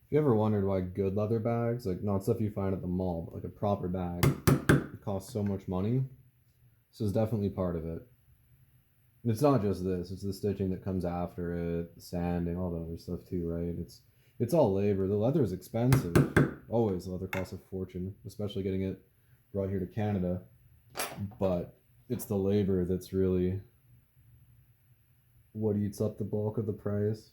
If you ever wondered why good leather bags, like not stuff you find at the mall, but like a proper bag, it costs so much money, this is definitely part of it. And it's not just this; it's the stitching that comes after it, the sanding, all the other stuff too, right? It's all labor. The leather is expensive. Always, leather costs a fortune, especially getting it brought here to Canada. But it's the labor that's really what eats up the bulk of the price.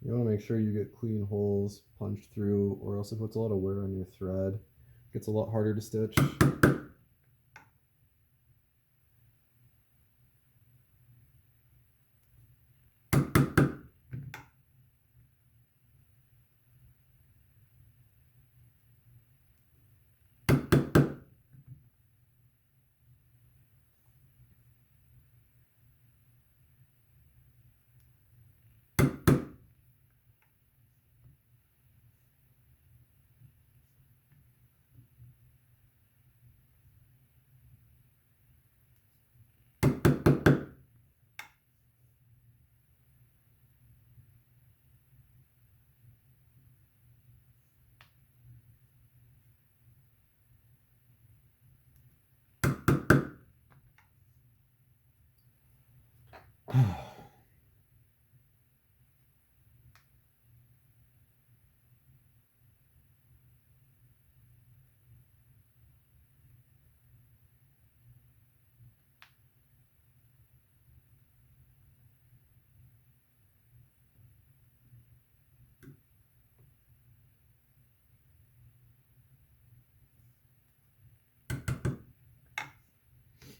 You want to make sure you get clean holes punched through, or else it puts a lot of wear on your thread. It gets a lot harder to stitch.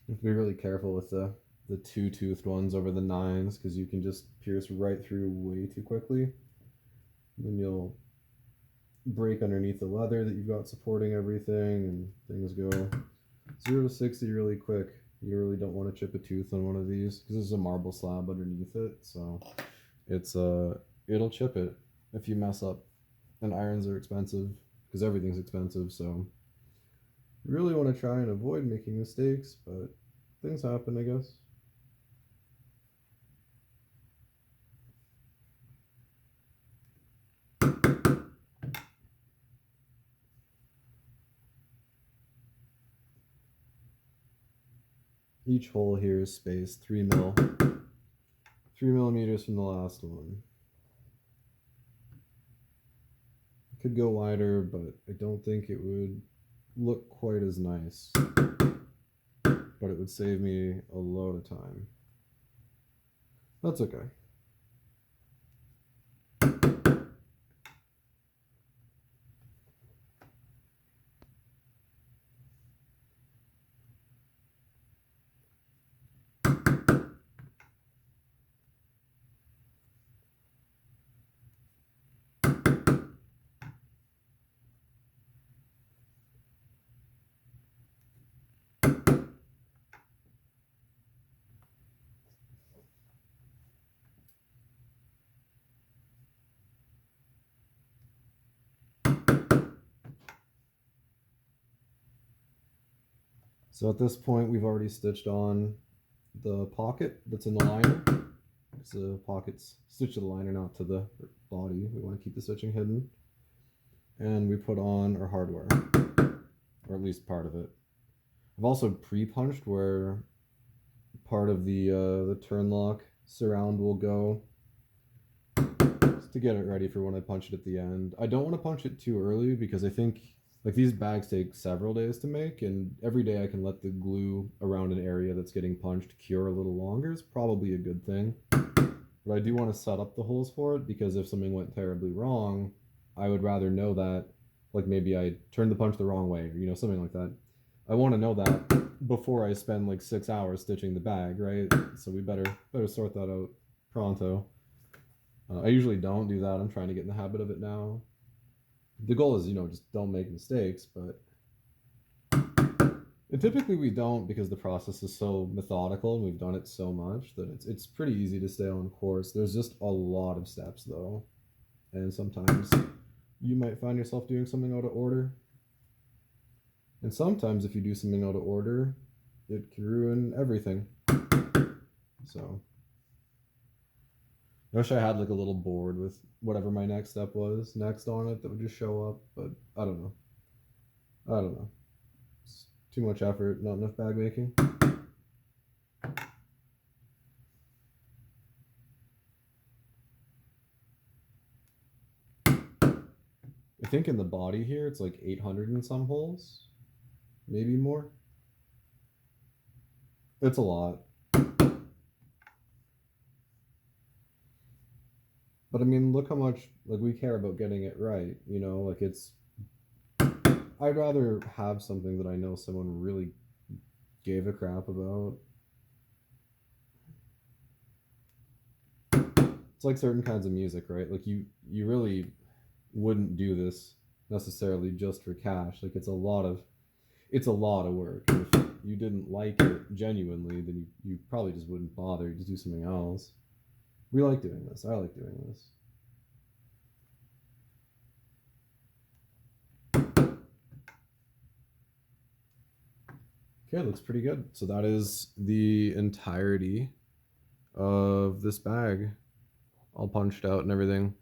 You have to be really careful with the two-toothed ones over the nines because you can just pierce right through way too quickly. Then you'll break underneath the leather that you've got supporting everything, and things go 0 to 60 really quick. You really don't want to chip a tooth on one of these because there's a marble slab underneath it, so it's it'll chip it if you mess up. And irons are expensive because everything's expensive, so you really want to try and avoid making mistakes, but things happen, I guess. Each hole here is spaced 3 millimeters from the last one. It could go wider, but I don't think it would look quite as nice. But it would save me a load of time. That's okay. So at this point, we've already stitched on the pocket that's in the liner. Because the pocket's stitched to the liner, not to the body. We want to keep the stitching hidden. And we put on our hardware, or at least part of it. I've also pre-punched where part of the turn lock surround will go, just to get it ready for when I punch it at the end. I don't want to punch it too early because I think like these bags take several days to make, and every day I can let the glue around an area that's getting punched cure a little longer is probably a good thing. But I do want to set up the holes for it because if something went terribly wrong, I would rather know that, like maybe I turned the punch the wrong way, or something like that. I want to know that before I spend like 6 hours stitching the bag, right? So we better sort that out pronto. I usually don't do that. I'm trying to get in the habit of it now. The goal is, just don't make mistakes, but and typically we don't because the process is so methodical and we've done it so much that it's pretty easy to stay on course. There's just a lot of steps though, and sometimes you might find yourself doing something out of order. And sometimes if you do something out of order, it can ruin everything. So I wish I had like a little board with whatever my next step was next on it that would just show up, but I don't know. I don't know. It's too much effort, not enough bag making. I think in the body here it's like 800 and some holes, maybe more. It's a lot. But I mean, look how much like we care about getting it right, like it's I'd rather have something that I know someone really gave a crap about. It's like certain kinds of music, right? Like you really wouldn't do this necessarily just for cash. Like it's a lot of work. If you didn't like it genuinely, then you probably just wouldn't bother. You just do something else. We like doing this. I like doing this. Okay, looks pretty good. So that is the entirety of this bag, all punched out and everything.